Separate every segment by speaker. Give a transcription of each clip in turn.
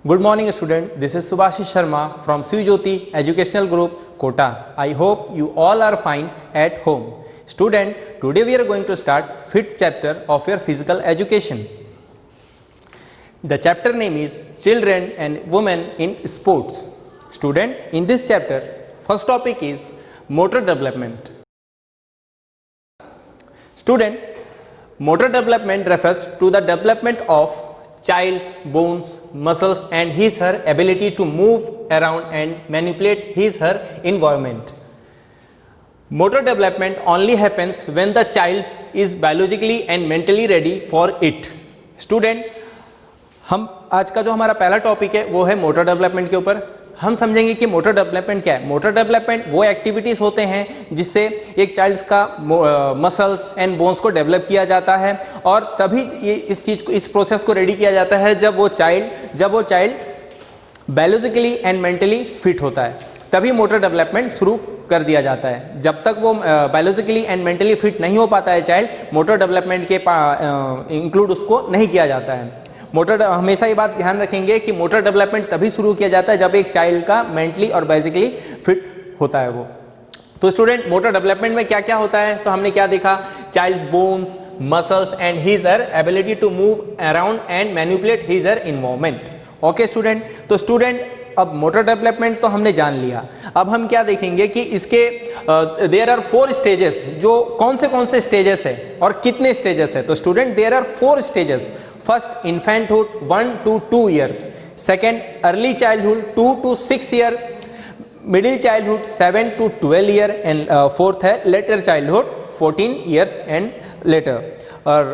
Speaker 1: Good morning student, this is Subhashish Sharma from Sujyoti Educational Group, Kota. I hope you all are fine at home. Student, today we are going to start 5th chapter of your physical education. The chapter name is Children and Women in Sports. Student, in this chapter, first topic is motor development. Student, motor development refers to the development of child's bones, muscles and his/her ability to move around and manipulate his/her environment. Motor development only happens when the child is biologically and mentally ready for it. Student, हम आज का जो हमारा पहला topic है वो है motor development के ऊपर. हम समझेंगे कि मोटर डेवलपमेंट क्या है. मोटर डेवलपमेंट वो एक्टिविटीज़ होते हैं जिससे एक चाइल्ड्स का मसल्स एंड बोन्स को डेवलप किया जाता है और तभी ये इस प्रोसेस को रेडी किया जाता है जब वो child biologically and mentally fit होता है, तभी मोटर डेवलपमेंट शुरू कर दिया जाता है. जब तक वो बायोलॉजिकली एंड मेंटली फिट नहीं हो पाता है चाइल्ड, मोटर डेवलपमेंट के इंक्लूड उसको नहीं किया जाता है. हमेशा ये बात ध्यान रखेंगे कि मोटर डेवलपमेंट तभी शुरू किया जाता है जब एक चाइल्ड का मेंटली और बेसिकली फिट होता है वो. तो स्टूडेंट, मोटर डेवलपमेंट में क्या क्या होता है तो हमने क्या देखा, child's bones, muscles and his her ability to move around and manipulate his her environment. Okay student, तो स्टूडेंट अब मोटर डेवलपमेंट तो हमने जान लिया. अब हम क्या देखेंगे कि इसके देयर आर 4 स्टेजेस. जो कौन से स्टेजेस है और कितने स्टेजेस है. तो student, there are 4 stages. First, infanthood 1 to 2 years. Second, early childhood 2 to 6 year. Middle childhood 7 to 12 year and fourth है later childhood 14 years and later. और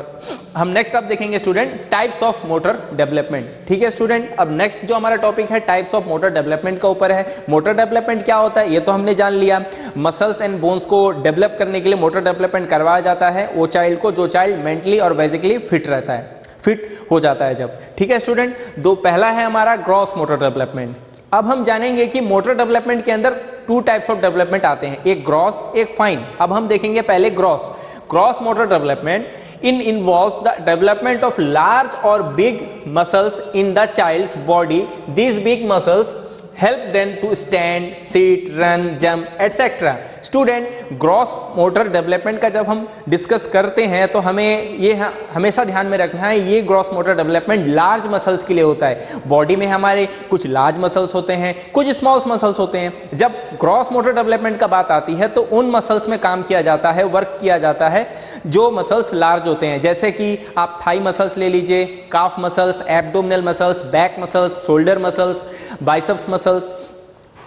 Speaker 1: हम नेक्स्ट अब देखेंगे student types of motor development. ठीक है student, अब next जो हमारा टॉपिक है टाइप्स ऑफ मोटर डेवलपमेंट का ऊपर है. मोटर डेवलपमेंट क्या होता है ये तो हमने जान लिया. मसल्स एंड बोन्स को डेवलप करने के लिए मोटर डेवलपमेंट करवाया जाता है वो चाइल्ड को जो चाइल्ड मेंटली और बेसिकली फिट रहता है, फिट हो जाता है जब. ठीक है स्टूडेंट, दो पहला है हमारा ग्रॉस मोटर डेवलपमेंट. अब हम जानेंगे कि मोटर डेवलपमेंट के अंदर 2 टाइप्स ऑफ डेवलपमेंट आते हैं, एक ग्रॉस एक फाइन. अब हम देखेंगे पहले gross motor development involves the development of large or big muscles in the child's body. These big muscles help them to stand, sit, run, jump, etc. Student, gross motor development का जब हम discuss करते हैं तो हमें ये हमेशा ध्यान में रखना है ये gross motor development large muscles के लिए होता है. बॉडी में हमारे कुछ लार्ज मसल्स होते हैं, कुछ स्मॉल मसल्स होते हैं. जब ग्रॉस मोटर डेवलपमेंट का बात आती है तो उन मसल्स में काम किया जाता है, वर्क किया जाता है जो मसल्स लार्ज होते हैं. जैसे कि आप थाई मसल्स ले लीजिए, काफ muscles, abdominal muscles, back muscles, shoulder muscles, biceps muscles,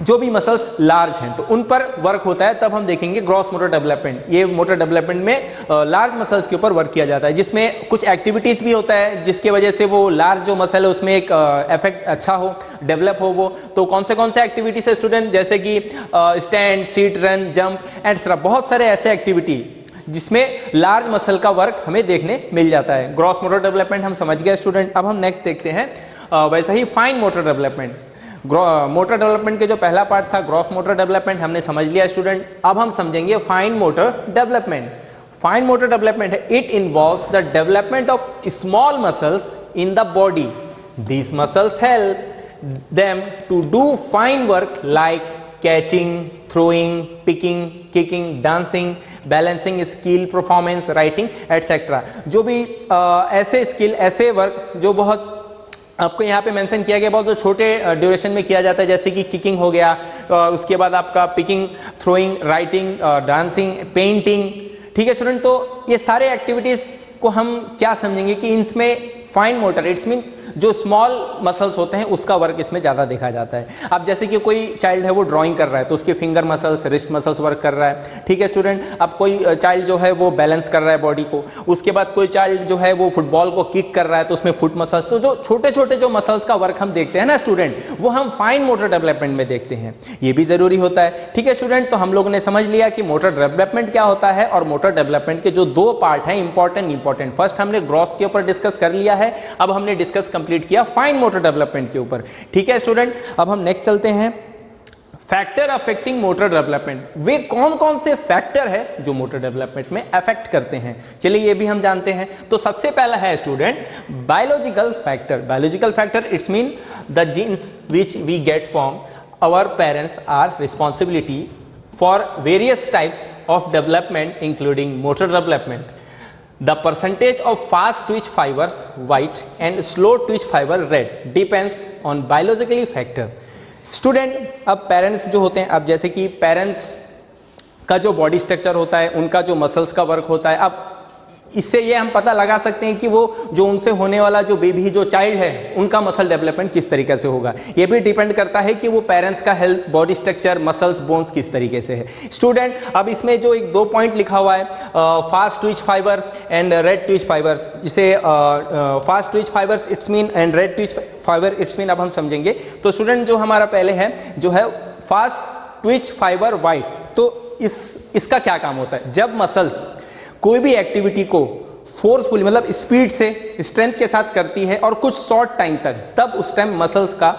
Speaker 1: जो भी मसल्स लार्ज हैं तो उन पर वर्क होता है. तब हम देखेंगे ग्रॉस मोटर डेवलपमेंट. ये मोटर डेवलपमेंट में लार्ज मसल्स के ऊपर वर्क किया जाता है जिसमें कुछ एक्टिविटीज भी होता है जिसके वजह से वो लार्ज जो मसल है उसमें एक इफेक्ट अच्छा हो, डेवलप हो वो. तो कौन से एक्टिविटीज है स्टूडेंट, जैसे कि stand, seat, run, jump etcetera. बहुत सारे ऐसे एक्टिविटी जिसमें लार्ज मसल का वर्क हमें देखने मिल जाता है. ग्रॉस मोटर डेवलपमेंट हम समझ गए स्टूडेंट. अब हम नेक्स्ट देखते हैं वैसे ही fine motor development. Motor development के जो पहला पार्ट था ग्रॉस मोटर डेवलपमेंट हमने समझ लिया स्टूडेंट. अब हम समझेंगे fine motor development. Fine motor development है it involves the development of small muscles in the body. These muscles help them to do fine work like catching, throwing, picking, kicking, dancing, balancing skill, performance, writing, etc. जो भी ऐसे skill, ऐसे work जो बहुत आपको यहाँ पे mention किया गया बहुत छोटे ड्यूरेशन में किया जाता है, जैसे कि किकिंग हो गया, उसके बाद आपका picking, throwing, writing, dancing, painting. ठीक है स्टूडेंट, तो ये सारे एक्टिविटीज़ को हम क्या समझेंगे कि इनमें फाइन मोटर इट्स मीन जो स्मॉल मसल्स होते हैं उसका वर्क इसमें ज़्यादा देखा जाता है. अब जैसे कि कोई चाइल्ड है वो ड्राइंग कर रहा है तो उसके finger muscles, wrist muscles work कर रहा है. ठीक है स्टूडेंट, अब कोई चाइल्ड जो है वो बैलेंस कर रहा है बॉडी को. उसके बाद कोई चाइल्ड जो है वो फुटबॉल को किक कर रहा है तो उसमें फुट मसल्स. तो जो छोटे छोटे जो मसल्स का वर्क हम देखते हैं ना स्टूडेंट, वो हम फाइन मोटर डेवलपमेंट में देखते हैं. ये भी ज़रूरी होता है. ठीक है स्टूडेंट, तो हम लोगों ने समझ लिया कि मोटर डेवलपमेंट क्या होता है और मोटर डेवलपमेंट के जो 2 पार्ट हैं इंपॉर्टेंट. फर्स्ट हमने ग्रॉस के ऊपर डिस्कस कर लिया है, अब हमने डिस्कस कंप्लीट किया फाइन मोटर डेवलपमेंट के ऊपर. ठीक है स्टूडेंट, अब हम नेक्स्ट चलते हैं फैक्टर अफेक्टिंग मोटर डेवलपमेंट, वे कौन कौन से फैक्टर है जो मोटर डेवलपमेंट में अफेक्ट करते हैं, चलिए ये भी हम जानते हैं। तो सबसे पहला है student biological factor. Biological factor it's mean the genes which we get from our parents are responsibility for various types of development including motor development. The percentage of fast twitch fibers white and slow twitch fiber red depends on biologically factor। Student अब parents जो होते हैं, अब जैसे कि parents का जो body structure होता है, उनका जो मसल्स का वर्क होता है, अब इससे ये हम पता लगा सकते हैं कि वो जो उनसे होने वाला जो बेबी जो चाइल्ड है उनका मसल डेवलपमेंट किस तरीके से होगा। ये भी डिपेंड करता है कि वो पेरेंट्स का health, body structure, muscles, bones किस तरीके से है। स्टूडेंट अब इसमें जो एक 2 पॉइंट लिखा हुआ है fast twitch fibres and red twitch fibres, जिसे fast twitch fibres it's mean and red twitch fibre it's mean, अब हम समझेंगे। तो स्टूडेंट जो हमारा पहले है जो है फास्ट ट्विच फाइबर वाइट, तो इसका क्या काम होता है, जब मसल्स कोई भी एक्टिविटी को फोर्सफुली मतलब स्पीड से, स्ट्रेंथ के साथ करती है और कुछ शॉर्ट टाइम तक, तब उस टाइम मसल्स का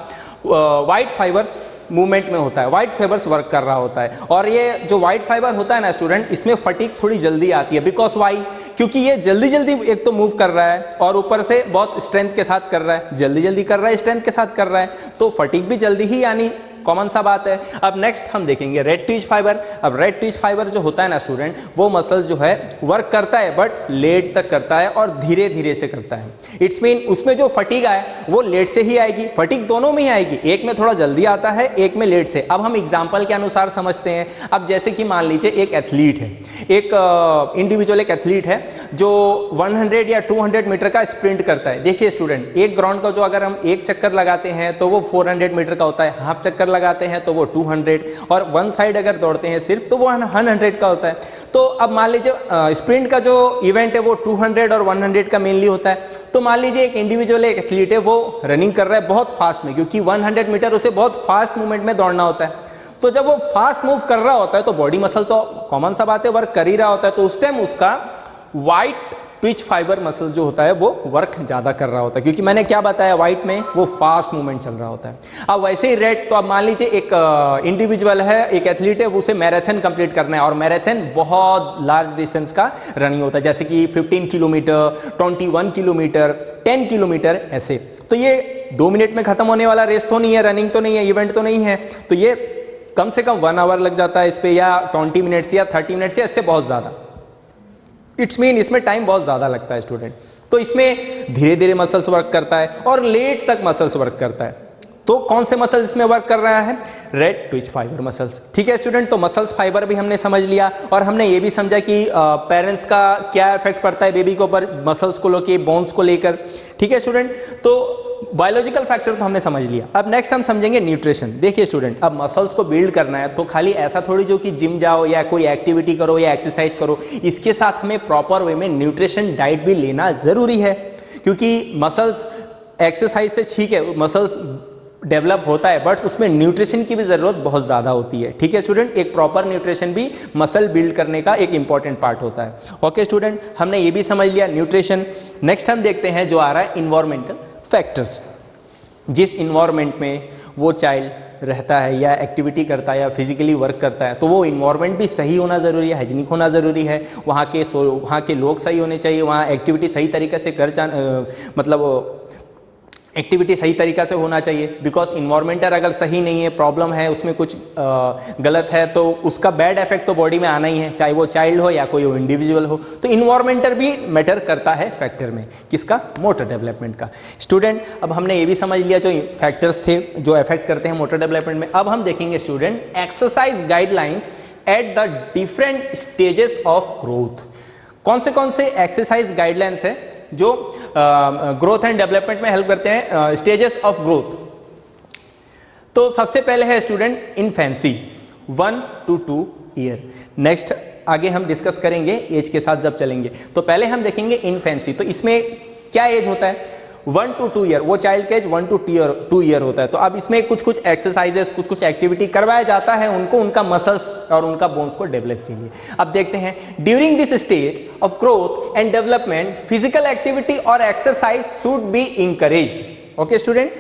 Speaker 1: वाइट फाइबर्स मूवमेंट में होता है, वाइट फाइबर्स वर्क कर रहा होता है। और ये जो वाइट फाइबर होता है ना स्टूडेंट, इसमें फटीग थोड़ी जल्दी आती है। बिकॉज वाई, क्योंकि ये जल्दी जल्दी एक तो मूव कर रहा है और ऊपर से बहुत स्ट्रेंथ के साथ कर रहा है, जल्दी जल्दी कर रहा है, स्ट्रेंथ के साथ कर रहा है, तो फटीग भी जल्दी ही आनी कॉमन सा बात है। अब नेक्स्ट हम देखेंगे रेड ट्विच फाइबर। अब रेड ट्विच फाइबर जो होता है ना स्टूडेंट, वो मसल जो है वर्क करता है बट लेट तक करता है और धीरे धीरे से करता है। इट्स मीन उसमें जो फटीग आए वो लेट से ही आएगी, फटीग दोनों में ही आएगी, एक में थोड़ा जल्दी आता है, एक में लेट से। अब हम एग्जाम्पल के अनुसार समझते हैं। अब जैसे कि मान लीजिए एक एथलीट है, एक इंडिविजुअल एक एथलीट है जो 100 या 200 मीटर का स्प्रिंट करता है। देखिए स्टूडेंट, एक ग्राउंड का जो अगर हम एक चक्कर लगाते हैं तो वो 400 मीटर का होता है, हाफ चक्कर लगाते हैं तो वो 200, और वन साइड अगर दौड़ते हैं सिर्फ तो वो 100 का होता है। तो अब मान लीजिए स्प्रिंट का जो इवेंट है वो 200 और 100 का मेनली होता है। तो मान लीजिए एक इंडिविजुअल एक एथलीट है, वो रनिंग कर रहा है बहुत फास्ट में, क्योंकि 100 मीटर उसे बहुत फास्ट मूवमेंट में दौड़ना होता है। तो जब वो फास्ट मूव कर रहा होता है तो बॉडी मसल तो कॉमन सा बात है वर्क कर ही रहा होता है, तो उस टाइम उसका वाइट ट्विच फाइबर मसल जो होता है वो वर्क ज्यादा कर रहा होता है, क्योंकि मैंने क्या बताया, वाइट में वो फास्ट मूवमेंट चल रहा होता है। अब वैसे ही रेड, तो अब मान लीजिए एक इंडिविजुअल है, एक एथलीट है, वो उसे मैराथन कंप्लीट करना है, और मैराथन बहुत लार्ज डिस्टेंस का रनिंग होता है, जैसे कि 15 किलोमीटर, 21 किलोमीटर, 10 किलोमीटर, ऐसे। तो ये 2 मिनट में खत्म होने वाला रेस तो नहीं है, रनिंग तो नहीं है, इवेंट तो नहीं है, तो ये कम से कम 1 आवर लग जाता है इस पे, या 20 मिनट्स या 30 मिनट्स या इससे बहुत ज्यादा। इट्स मीन इसमें टाइम बहुत ज़्यादा लगता है स्टूडेंट। तो इसमें धीरे धीरे मसल्स वर्क करता है और लेट तक मसल्स वर्क करता है। तो कौन से मसल इसमें वर्क कर रहा है, रेड ट्विच फाइबर मसल्स। ठीक है स्टूडेंट, तो मसल्स फाइबर भी हमने समझ लिया, और हमने ये भी समझा कि पेरेंट्स का क्या इफेक्ट पड़ता है बेबी के ऊपर, मसल्स को लेकर, बोन्स को लेकर। ठीक है स्टूडेंट, तो बायोलॉजिकल फैक्टर तो हमने समझ लिया। अब नेक्स्ट हम समझेंगे न्यूट्रिशन। देखिए स्टूडेंट, अब मसल्स को बिल्ड करना है तो खाली ऐसा थोड़ी जो कि जिम जाओ या कोई एक्टिविटी करो या एक्सरसाइज करो, इसके साथ हमें प्रॉपर वे में न्यूट्रिशन डाइट भी लेना जरूरी है, क्योंकि मसल्स एक्सरसाइज से ठीक है मसल्स डेवलप होता है, बट उसमें न्यूट्रिशन की भी जरूरत बहुत ज़्यादा होती है। ठीक है स्टूडेंट, एक प्रॉपर न्यूट्रिशन भी मसल बिल्ड करने का एक इंपॉर्टेंट पार्ट होता है। ओके स्टूडेंट, हमने ये भी समझ लिया न्यूट्रिशन। नेक्स्ट हम देखते हैं जो आ रहा है इन्वायरमेंटल फैक्टर्स। जिस इन्वायरमेंट में वो चाइल्ड रहता है या एक्टिविटी करता है या फिजिकली वर्क करता है, तो वो इन्वायरमेंट भी सही होना ज़रूरी है, हाइजीनिक होना ज़रूरी है, वहाँ के लोग सही होने चाहिए, वहाँ एक्टिविटी सही तरीके से मतलब एक्टिविटी सही तरीका से होना चाहिए। बिकॉज इन्वायरमेंटल अगर सही नहीं है, प्रॉब्लम है, उसमें कुछ गलत है, तो उसका बैड इफेक्ट तो बॉडी में आना ही है, चाहे वो चाइल्ड हो या कोई इंडिविजुअल हो। तो इन्वायरमेंटल भी मैटर करता है फैक्टर में, किसका, मोटर डेवलपमेंट का। स्टूडेंट, अब हमने ये भी समझ लिया जो फैक्टर्स थे जो इफेक्ट करते हैं मोटर डेवलपमेंट में। अब हम देखेंगे student exercise guidelines at the different stages of growth. कौन से एक्सरसाइज गाइडलाइंस है जो ग्रोथ एंड डेवलपमेंट में हेल्प करते हैं, स्टेजेस ऑफ ग्रोथ। तो सबसे पहले है student infancy, 1 to 2 year. Next आगे हम डिस्कस करेंगे एज के साथ जब चलेंगे। तो पहले हम देखेंगे इन्फेंसी। तो इसमें क्या एज होता है, 1 to 2 ईयर, वो चाइल्ड का एज 1 to 2 ईयर होता है। तो अब इसमें कुछ एक्सरसाइजेस, कुछ एक्टिविटी करवाया जाता है उनको, उनका मसल्स और उनका बोन्स को डेवलप के लिए। अब देखते हैं, during this stage of growth and development physical activity और exercise should be encouraged. Okay student,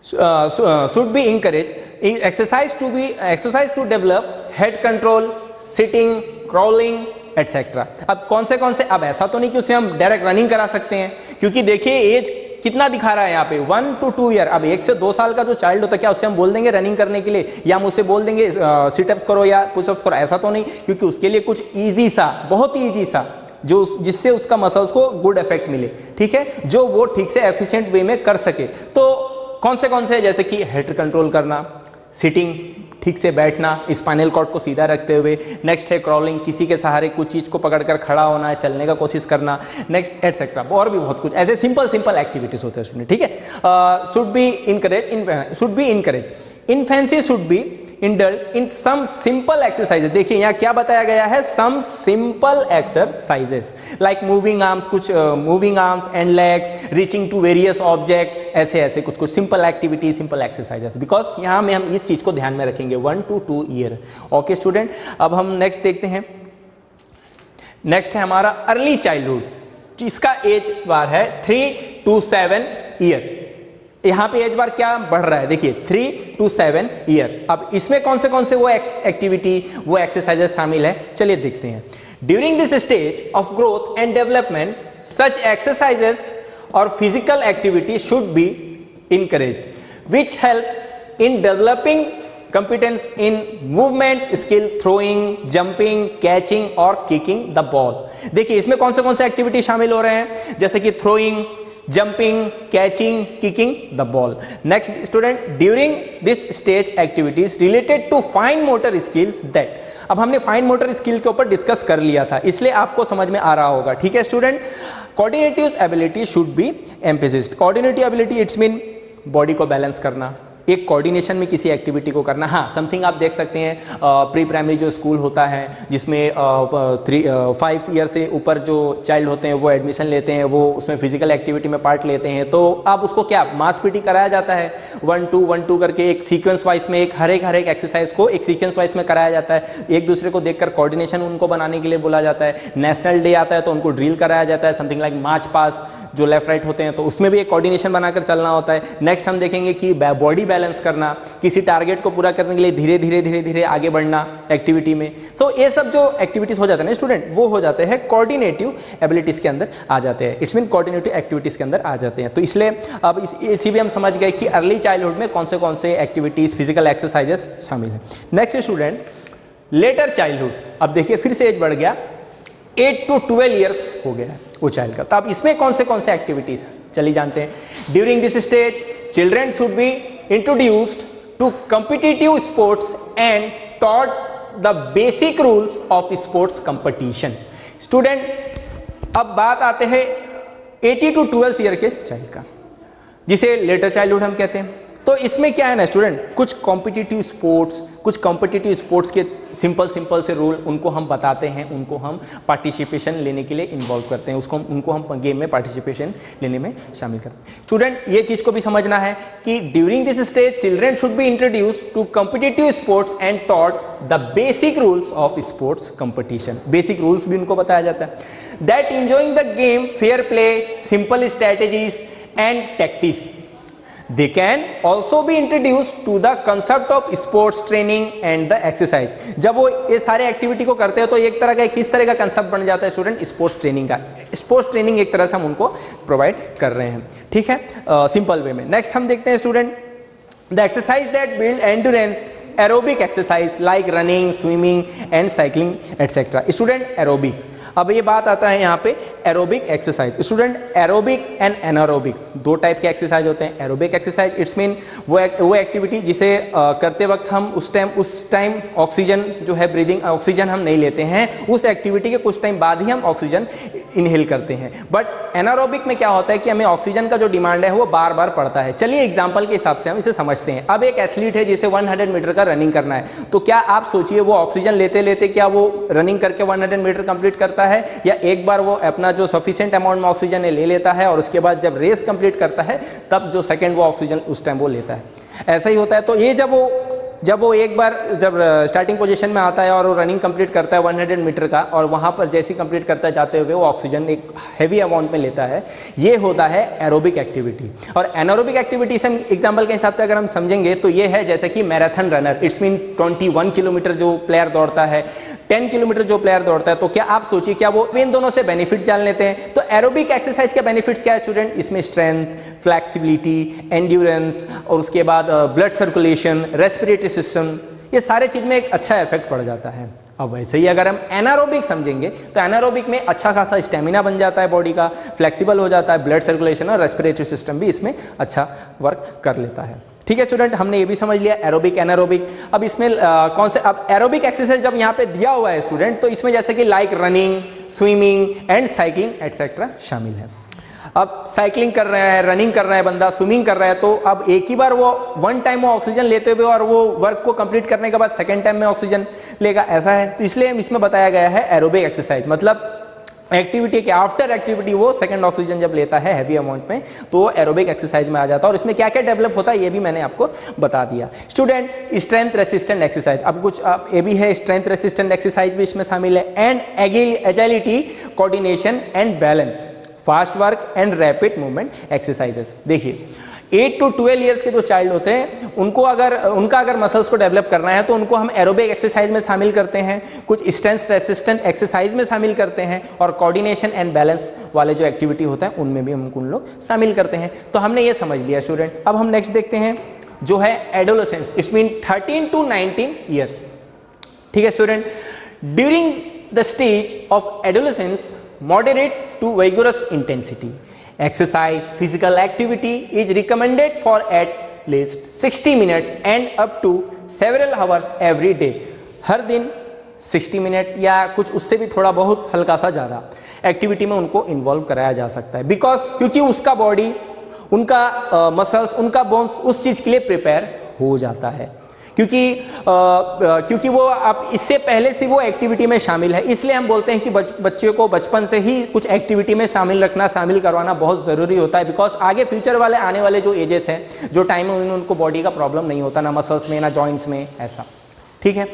Speaker 1: should be encouraged exercise to develop head control, sitting, crawling etcetera. अब कौन से, अब ऐसा तो नहीं कि उसे हम डायरेक्ट रनिंग करा सकते हैं, क्योंकि देखिए एज कितना दिखा रहा है यहाँ पे 1 to 2 ईयर। अब 1 से 2 साल का जो चाइल्ड होता है, क्या उससे हम बोल देंगे रनिंग करने के लिए, या हम उसे बोल देंगे सिटअप्स करो या पुशअप्स करो? ऐसा तो नहीं, क्योंकि उसके लिए कुछ ईजी सा, बहुत ही ईजी सा, जो जिससे उसका मसल्स को गुड इफेक्ट मिले, ठीक है, जो वो ठीक से एफिशिएंट वे में कर सके। तो कौन से, जैसे कि हेड कंट्रोल करना, सिटिंग ठीक से बैठना, स्पाइनल कॉर्ड को सीधा रखते हुए, नेक्स्ट है क्रॉलिंग, किसी के सहारे कुछ चीज़ को पकड़कर खड़ा होना है, चलने का कोशिश करना, नेक्स्ट एटसेट्रा, और भी बहुत कुछ ऐसे सिंपल एक्टिविटीज होते हैं स्टूडेंट, ठीक है। Should be encourage infancy should be indulge in some simple exercises. देखिए यहाँ क्या बताया गया है, some simple exercises like moving arms, कुछ moving arms and legs, reaching to various objects, ऐसे कुछ simple activity, simple exercises, because यहाँ में हम इस चीज को ध्यान में रखेंगे 1 to 2 ईयर। ओके स्टूडेंट, अब हम नेक्स्ट देखते हैं। नेक्स्ट है हमारा अर्ली चाइल्डहुड, जिसका एज बार है 3 to 7 ईयर। यहाँ पे एज बार क्या बढ़ रहा है, देखिए 3 to 7 ईयर। अब इसमें कौन से वो एक्टिविटी, वो एक्सरसाइजेस शामिल है, चलिए देखते हैं। During this stage of growth and development such exercises और physical activity should be encouraged which helps in developing competence in movement skill, throwing, jumping, catching और kicking the ball। देखिए इसमें कौन से एक्टिविटी शामिल हो रहे हैं, जैसे कि throwing, jumping, catching, kicking the ball। Next student, during this stage activities related to fine motor skills that, अब हमने फाइन मोटर स्किल के ऊपर डिस्कस कर लिया था, इसलिए आपको समझ में आ रहा होगा, ठीक है student. Coordinative ability should be एम्फेसिस्ड। Coordinative ability it's mean body को बैलेंस करना, एक कोऑर्डिनेशन में किसी एक्टिविटी को करना। हाँ, समथिंग आप देख सकते हैं, प्री प्राइमरी जो स्कूल होता है जिसमें 5 ईयर से ऊपर जो चाइल्ड होते हैं वो एडमिशन लेते हैं, वो उसमें फिजिकल एक्टिविटी में पार्ट लेते हैं, तो अब उसको क्या मास पीटी कराया जाता है, 1-2 करके एक सीक्वेंस वाइज में, एक हर एक एक्सरसाइज को एक सीक्वेंस वाइज में कराया जाता है। एक दूसरे को देखकर कोऑर्डिनेशन उनको बनाने के लिए बोला जाता है। नेशनल डे आता है तो उनको ड्रिल कराया जाता है, समथिंग लाइक मार्च पास, जो लेफ्ट राइट होते हैं तो उसमें भी एक कोऑर्डिनेशन बनाकर चलना होता है। नेक्स्ट हम देखेंगे कि बॉडी बैलेंस करना, किसी टारगेट को पूरा करने के लिए धीरे धीरे आगे बढ़ना एक्टिविटी में। सो ये सब जो एक्टिविटीज हो जाते हैं ना स्टूडेंट, वो हो जाते हैं कोऑर्डिनेटिव एबिलिटीज के अंदर आ जाते हैं, इट्स मीन कोऑर्डिनेटिव एक्टिविटीज के अंदर आ जाते हैं। तो इसलिए अब इसी भी हम समझ गए कि अर्ली चाइल्डहुड में कौन से एक्टिविटीज, फिजिकल एक्सरसाइजेस शामिल है। Next student, letter childhood. अब देखिए फिर से एज बढ़ गया, 8 to 12 ईयर्स हो गया है वो चाइल्ड का। तो अब इसमें कौन से एक्टिविटीज है, चलिए जानते हैं। During this stage children should be introduced to competitive sports and taught the basic rules of sports competition. Student अब बात आते हैं 80 to 12 ईयर के चाइल्ड का, जिसे लेटर चाइल्डहुड हम कहते हैं। तो इसमें क्या है ना स्टूडेंट, कुछ कॉम्पिटिटिव स्पोर्ट्स के सिंपल से रूल उनको हम बताते हैं, उनको हम पार्टिसिपेशन लेने के लिए इन्वॉल्व करते हैं, उनको हम गेम में पार्टिसिपेशन लेने में शामिल करते हैं। स्टूडेंट ये चीज को भी समझना है कि during this stage children should be introduced to competitive sports and taught the basic rules of sports competition. Basic rules भी उनको बताया जाता है। That enjoying the game, fair play, simple strategies and tactics. They can also be introduced to the concept of sports training and the exercise। जब वो ये सारे activity को करते हैं तो एक तरह का किस तरह का कंसेप्ट बन जाता है स्टूडेंट, स्पोर्ट्स ट्रेनिंग का। स्पोर्ट्स ट्रेनिंग एक तरह से हम उनको प्रोवाइड कर रहे हैं, ठीक है, सिंपल वे में। नेक्स्ट हम देखते हैं student, the exercise that build endurance, aerobic exercise like running, swimming and cycling etcetera. Student aerobic, अब ये बात आता है यहाँ पे aerobic exercise. Student aerobic and anaerobic दो टाइप के एक्सरसाइज होते हैं। एरोबिक एक्सरसाइज इट्स मीन वो एक्टिविटी जिसे करते वक्त हम उस टाइम ऑक्सीजन जो है, ब्रीदिंग ऑक्सीजन हम नहीं लेते हैं, उस एक्टिविटी के कुछ टाइम बाद ही हम ऑक्सीजन इनहेल करते हैं। बट एनारोबिक में क्या होता है कि हमें ऑक्सीजन का जो डिमांड है वो बार बार पड़ता है। चलिए एग्जाम्पल के हिसाब से हम इसे समझते हैं। अब एक एथलीट है जिसे 100 मीटर का रनिंग करना है, तो क्या आप सोचिए वो ऑक्सीजन लेते लेते क्या वो रनिंग करके 100 मीटर कंप्लीट करता है, या एक बार वो अपना जो सफिशिएंट अमाउंट में ऑक्सीजन ले लेता है और उसके बाद जब रेस कंप्लीट करता है तब जो सेकंड वो ऑक्सीजन उस टाइम वो लेता है, ऐसा ही होता है। तो ये जब वो जब वो एक बार जब स्टार्टिंग पोजीशन में आता है और वो रनिंग कंप्लीट करता है 100 मीटर का, और वहाँ पर जैसे कंप्लीट करता जाते हुए वो ऑक्सीजन एक हैवी अमाउंट में लेता है, ये होता है एरोबिक एक्टिविटी। और एनारोबिक एक्टिविटी से एग्जाम्पल के हिसाब से अगर हम समझेंगे तो ये है जैसे कि marathon runner, it's mean 21 kilometre जो प्लेयर दौड़ता है, 10 किलोमीटर जो प्लेयर दौड़ता है, तो क्या आप सोचिए क्या वो इन दोनों से बेनिफिट जान लेते हैं। तो एरोबिक एक्सरसाइज के बेनिफिट्स क्या है स्टूडेंट, इसमें स्ट्रेंथ, फ्लेक्सिबिलिटी, एंड्योरेंस, और उसके बाद ब्लड सर्कुलेशन, रेस्पिरेटरी सिस्टम, ये सारे चीज में एक अच्छा इफेक्ट पड़ जाता है। अब वैसे ही अगर हम एनारोबिक समझेंगे तो एनारोबिक में अच्छा खासा स्टेमिना बन जाता है बॉडी का, फ्लेक्सिबल हो जाता है, ब्लड सर्कुलेशन और रेस्पिरेटरी सिस्टम भी इसमें अच्छा वर्क कर लेता है। ठीक है स्टूडेंट, हमने ये भी समझ लिया एरोबिक एनारोबिक। अब इसमें कौन से, अब एरोबिक एक्सरसाइज जब यहाँ पे दिया हुआ है स्टूडेंट, तो इसमें जैसे कि like running, swimming and cycling etcetera शामिल है। अब साइकिलिंग कर रहा है, रनिंग कर रहा है बंदा, स्विमिंग कर रहा है, तो अब एक ही बार वो वन टाइम वो ऑक्सीजन लेते हुए और वो वर्क को कंप्लीट करने के बाद सेकेंड टाइम में ऑक्सीजन लेगा, ऐसा है। तो इसलिए इसमें बताया गया है एरोबिक एक्सरसाइज, मतलब एक्टिविटी के आफ्टर एक्टिविटी वो सेकंड ऑक्सीजन जब लेता है हैवी अमाउंट में, तो वो एरोबिक एक्सरसाइज में आ जाता है। और इसमें क्या क्या डेवलप होता है ये भी मैंने आपको बता दिया। स्टूडेंट स्ट्रेंथ रेसिस्टेंट एक्सरसाइज, अब कुछ ये भी है, स्ट्रेंथ रेसिस्टेंट एक्सरसाइज भी इसमें शामिल है। And agility, coordination and balance, fast work and rapid movement exercises. देखिए 8 to 12 ईयर्स के जो चाइल्ड होते हैं उनको उनका अगर मसल्स को डेवलप करना है तो उनको हम एरोबिक एक्सरसाइज में शामिल करते हैं, कुछ स्ट्रेंथ रेसिस्टेंट एक्सरसाइज में शामिल करते हैं, और कोऑर्डिनेशन एंड बैलेंस वाले जो एक्टिविटी होता है उनमें भी हम उन लोग शामिल करते हैं। तो हमने ये समझ लिया स्टूडेंट। अब हम नेक्स्ट देखते हैं जो है adolescence, it's mean 13 to 19 years. ठीक है student, during the stage of adolescence moderate to vigorous intensity exercise physical activity is recommended for at least 60 minutes and up to several hours every day। हर दिन 60 minute या कुछ उससे भी थोड़ा बहुत हल्का सा ज़्यादा एक्टिविटी में उनको इन्वॉल्व कराया जा सकता है, बिकॉज क्योंकि उसका बॉडी, उनका मसल्स, उनका बोन्स उस चीज़ के लिए प्रिपेयर हो जाता है, क्योंकि वो अब इससे पहले से वो एक्टिविटी में शामिल है। इसलिए हम बोलते हैं कि बच्चे को बचपन से ही कुछ एक्टिविटी में शामिल रखना, शामिल करवाना बहुत ज़रूरी होता है, बिकॉज आगे फ्यूचर वाले आने वाले जो एजेस हैं, जो टाइम में उनको बॉडी का प्रॉब्लम नहीं होता, ना मसल्स में ना जॉइंट्स में, ऐसा। ठीक है,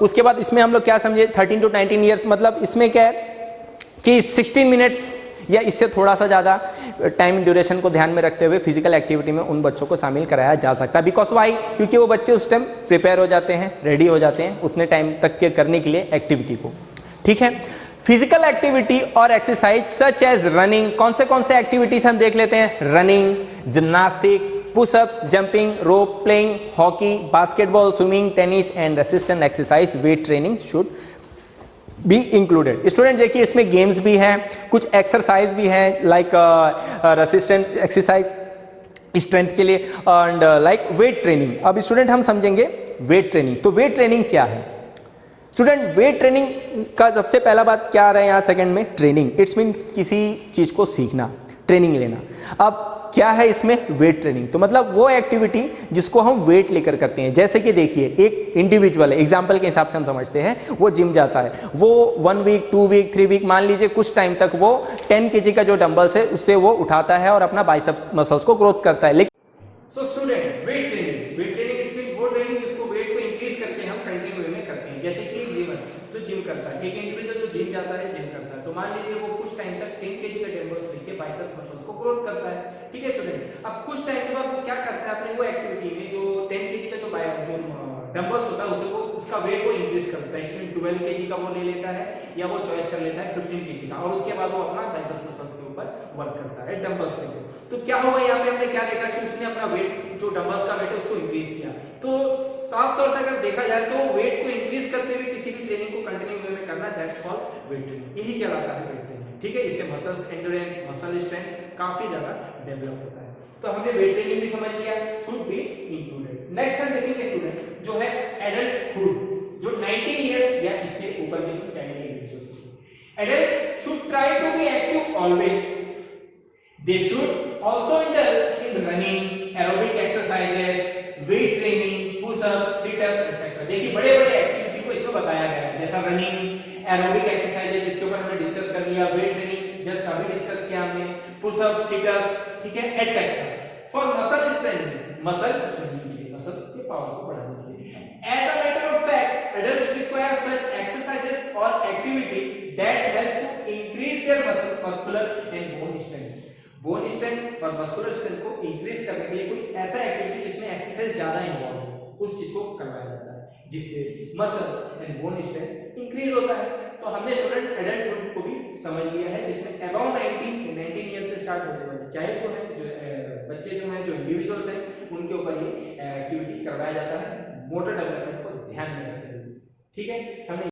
Speaker 1: उसके बाद इसमें हम लोग क्या समझे, 13 to 19 ईयर्स, मतलब इसमें क्या है कि 16 मिनट्स या इससे थोड़ा सा ज़्यादा टाइम ड्यूरेशन को ध्यान में रखते हुए फिजिकल एक्टिविटी में उन बच्चों को शामिल कराया जा सकता है। बिकॉज वाई, क्योंकि वो बच्चे उस टाइम प्रिपेयर हो जाते हैं, रेडी हो जाते हैं उतने टाइम तक के करने के लिए एक्टिविटी को। ठीक है, फिजिकल एक्टिविटी और एक्सरसाइज सच एज रनिंग, कौन से एक्टिविटीज हम देख लेते हैं, running, gymnastic, pushups, jumping, rope playing, hockey, basketball, swimming, tennis and resistant exercise, weight training should be included. Student देखिए इसमें गेम्स भी हैं, कुछ एक्सरसाइज भी हैं, लाइक रेसिस्टेंट एक्सरसाइज स्ट्रेंथ के लिए, एंड लाइक वेट ट्रेनिंग। अब स्टूडेंट हम समझेंगे वेट ट्रेनिंग। तो वेट ट्रेनिंग क्या है स्टूडेंट? वेट ट्रेनिंग का सबसे पहला बात क्या आ रहा है यहाँ सेकंड में, ट्रेनिंग, इट्स मीन किसी चीज को सीखना, ट्रेनिंग लेना। अब क्या है इसमें वेट ट्रेनिंग, तो मतलब वो एक्टिविटी जिसको हम वेट लेकर करते हैं। जैसे कि देखिए एक इंडिविजुअल है, एग्जांपल के हिसाब से हम समझते हैं, वो जिम जाता है, वो 1 वीक 2 वीक 3 वीक मान लीजिए कुछ टाइम तक वो 10 kg का जो डंबल्स है उससे वो उठाता है और अपना बाइसेप्स मसल्स को ग्रोथ करता है। लेकिन so student weight training it's mean वो ट्रेनिंग जिसको वेट को इंक्रीज करते हैं हम कंटिन्यू वे में करते हैं। जैसे कि एक जिमर जो जिम करता है, एक इंडिविजुअल जो जिम जाता है, जिम करता है, तो मान लीजिए वो कुछ टाइम तक 10 kg का डंबल्स लेके बाइसेप्स मसल्स को ग्रोथ करता है। ठीक है स्टूडेंट, अब कुछ टाइम के बाद वो क्या करता है, अपने वो एक्टिविटी में जो 10 kg का जो डंबल्स होता है उसे वो उसका वेट को इंक्रीज करता है, इसमें 12 kg का वो ले लेता है या वो चॉइस कर लेता है 15 kg का, और उसके बाद वो अपना बाइसेप्स मसल्स के ऊपर वर्क करता है डंबल्स लेके। तो क्या होगा यहाँ पे हमने क्या देखा कि उसने अपना वेट जो डंबल्स का वेट है उसको इंक्रीज किया। तो साफ तौर से अगर देखा जाए तो वेट को इंक्रीज करते हुए किसी भी ट्रेनिंग को कंटिन्यू वे में करना, दैट्स कॉल्ड वेट ट्रेनिंग, यही कहलाता है वेट ट्रेनिंग। ठीक है, इससे मसल्स एंड्योरेंस, मसल स्ट्रेंथ काफी ज्यादा डेवलप होता है। तो हमने वेट ट्रेनिंग भी समझ लिया, शुड बी इंक्लूडेड। नेक्स्ट हम देखेंगे स्टूडेंट जो है एडल्टहुड, जो 19 ईयर्स या इससे ऊपर के चाइल्ड के बीच। Adult should try to be active always, they should also indulge in running, aerobic exercises, weight training, push-ups, sit-ups etc. देखिए बड़े-बड़े एक्टिविटी को इसमें बताया गया है, जैसा रनिंग, एरोबिक एक्सरसाइजेज जिसके ऊपर हमने डिस्कस कर लिया, वेट ट्रेनिंग जस्ट अभी डिस्कस किया हमने, पुश-अप्स, सिट-अप्स, ठीक है, etc. फॉर मसल स्ट्रेंथ के लिए, मसल्स के पावर को बढ़ाने के लिए। As a matter of fact, adults require such exercises or activities that help to increase their muscular and bone strength. Bone strength और मस्कुलर स्ट्रेंथ को इंक्रीज करने के लिए कोई ऐसा एक्टिविटी जिसमें एक्सरसाइज ज्यादा इन्वॉल्व हो, उस चीज को करवाया जाता है जिससे muscle and bone strength increase होता है। तो हमने स्टूडेंट एडल्टहुड को भी समझ लिया है, जिसमें अबाउट 19 ईयर से स्टार्ट होने वाले चाइल्ड जो है, जो बच्चे जो हैं, जो इंडिविजुअल्स हैं, उनके ऊपर ये एक्टिविटी करवाया जाता है मोटर डेवलपमेंट को ध्यान में रखते हुए। ठीक है, हमने